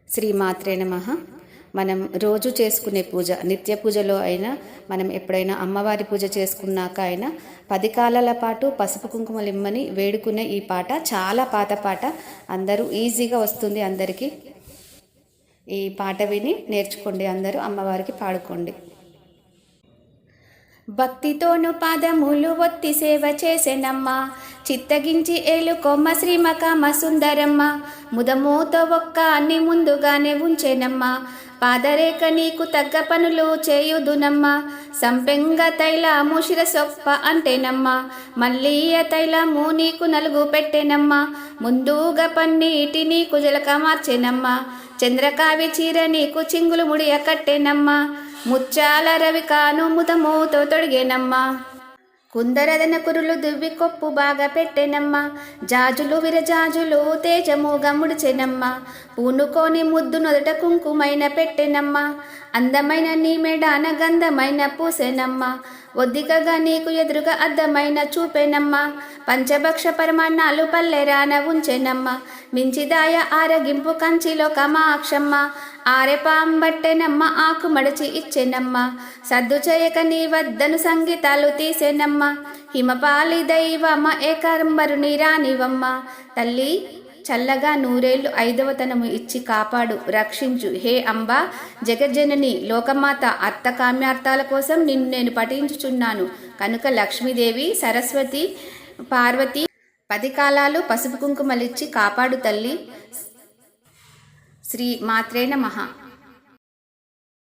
శ్రీ మాత్రే నమః. మనం రోజు చేసుకునే పూజ, నిత్య పూజలో అయినా మనం ఎప్పుడైనా అమ్మవారి పూజ చేసుకున్నాక అయినా 10 కాలాల పాటు పసుపు కుంకుమలు ఇమ్మని వేడుకునే ఈ పాట చాలా పాత పాట. అందరూ ఈజీగా వస్తుంది అందరికీ. ఈ పాట విని నేర్చుకోండి, అందరూ అమ్మవారికి పాడుకోండి. భక్తితోను పాదములు ఒత్తి సేవ చేసెనమ్మ, చిత్తగించి ఏలుకొమ్మ శ్రీమకామ సుందరమ్మ. ముదమూతో ఒక్క అన్ని ముందుగానే ఉంచెనమ్మ, పాదరేఖ నీకు తగ్గ పనులు చేయుదునమ్మ. సంపెంగ తైలము శిరసొప్ప అంటేనమ్మ, మల్లీయ తైలము నీకు నలుగు పెట్టెనమ్మ. ముందుగా పన్నీటి నీకు జలక మార్చెనమ్మ, చంద్రకావి చీర నీకు చింగులు ముడియ కట్టెనమ్మ. ముచ్చాల రవి కాను ముదమూతో తొడిగేనమ్మ, కుందరదన కురులు దువ్వి కొప్పు బాగా పెట్టెనమ్మ. జాజులు విరజాజులు తేజముగా ముడిచెనమ్మ, పూనుకోని ముద్దు నొదట కుంకుమైన పెట్టెనమ్మ. అందమైన నీ మెడాన గంధమైన పూసెనమ్మ, ఒద్దికగా నీకు ఎదురుగా అద్దమైన చూపెనమ్మ. పంచభక్ష పరమాన్నాలు పల్లెరాన ఉంచెనమ్మ, మించిదాయ ఆరగింపు కంచిలో కమాక్షమ్మ. ఆరెపాంబట్టెనమ్మ ఆకు మడిచి ఇచ్చెనమ్మ, సద్దు చేయక నీ వద్దను సంగీతాలు తీసెనమ్మ. హిమపాలి దైవమ్మ ఏకాంబరుని రానివమ్మ, తల్లి చల్లగా నూరేళ్లు 5వతనము ఇచ్చి కాపాడు రక్షించు. హే అంబా జగజ్జనని లోకమాత, అర్థ కామ్యార్థాల కోసం నిన్ను నేను పఠించుచున్నాను కనుక లక్ష్మీదేవి సరస్వతి పార్వతి 10 కాలాలు పసుపు కుంకుమలిచ్చి కాపాడు తల్లి. శ్రీ మాత్రే నమః.